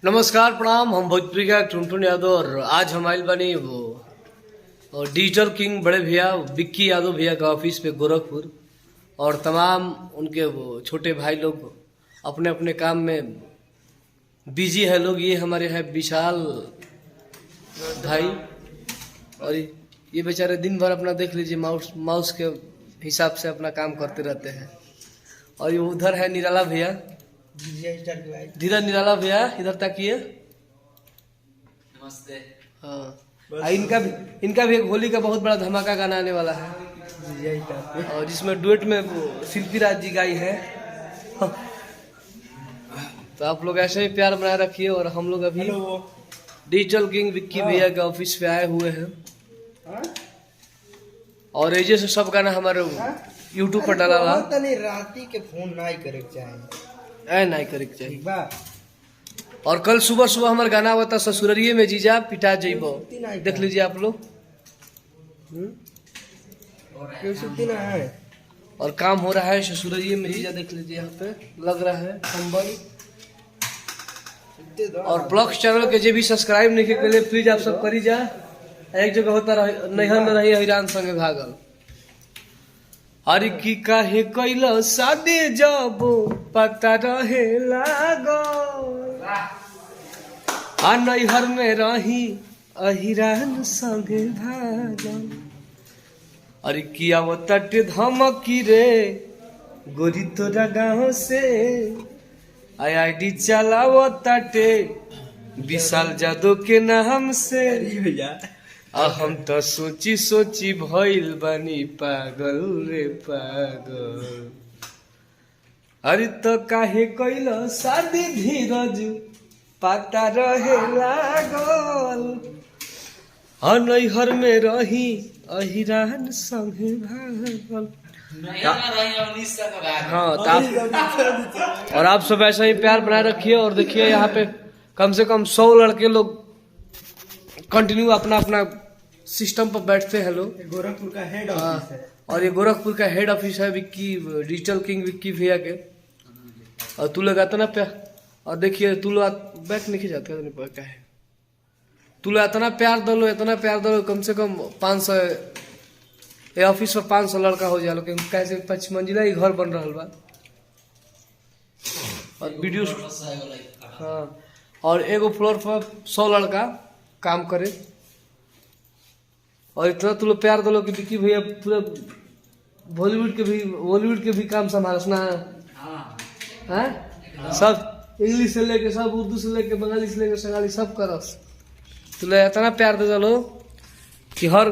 नमस्कार प्रणाम। हम भोजपुरी का टुनटुन यादव और आज हम आइल बनी वो और डिजिटल किंग बड़े भैया विक्की यादव भैया का ऑफिस पे गोरखपुर और तमाम उनके वो छोटे भाई लोग अपने अपने काम में बिजी है लोग। ये हमारे हैं विशाल भाई और ये बेचारे दिन भर अपना देख लीजिए माउस के हिसाब से अपना काम करते रहते हैं। और ये उधर है निराला भैया, धीरज निराला भैया इधर ताकिए। नमस्ते। हाँ, इनका भी एक होली का बहुत बड़ा धमाका गाना आने वाला है और जिसमें डुएट में शिल्पी राज जी गाई है। तो आप लोग ऐसे ही प्यार बनाए रखिए। और हम लोग अभी डिजिटल किंग विक्की भैया के ऑफिस पे आए हुए हैं और एजे से सब गाना हमारे यूट्यूब पर डाला हुआ। राती के फोन नहीं करे नहीं करे चाहिए। और कल सुबह सुबह हमारा गाना हुआ था ससुररिये में जीजा पिटा जइबो, देख लीजिए आप लोग। और काम हो रहा है ससुररिये में जीजा, देख लीजिए यहाँ पे लग रहा है कंबल। और ब्लॉग्स चैनल के जे भी सब्सक्राइब नहीं के लिए प्लीज आप सब करी जा। एक जगह होता नैहर में रही हिरान संगे भागल। अरे की काहे कैल शादी जब पता रहे लागो आ नैहर में रही अहिरान संगे भागल। अरे किया वो तट धमकी रे गोरी तोरा गाँव से आईडी चलावो तटे विशाल जादव के नाम से। हम तो सोची सोची भइल बानी पागल रे पागल। अरे तो काहे कैल शादी धीरज पता रहे लागल आ नैहर में रही अहिरान संगे भागल। हाँ और आप सब ऐसा ही प्यार बनाए रखिए। और देखिए यहाँ पे कम से कम 100 लड़के लोग कंटिन्यू अपना अपना सिस्टम पर बैठते हैं लोग। गोरखपुर का हेड ऑफिस है और ये गोरखपुर का हेड ऑफिस है विक्की डिजिटल किंग विक्की भैया के। और तू लगाता ना प्यार। और देखिए तू लोग बैठ नहीं जाते क्या है, तू लोग इतना प्यार दो कम से कम 500 ये ऑफिस पर 500 लड़का हो जाए। लेकिन कैसे 5 मंजिला ही घर बन रहा बा और वीडियो। हाँ और एगो फ्लोर पर 100 लड़का काम करे। और इतना तुम लोग प्यार दो कि विक्की भैया पूरा बॉलीवुड के भी काम संभालस ना है। सब इंग्लिश से लेके सब उर्दू से लेके बंगाली से लेके संगाली सब करस। तुम इतना प्यार दे दो कि हर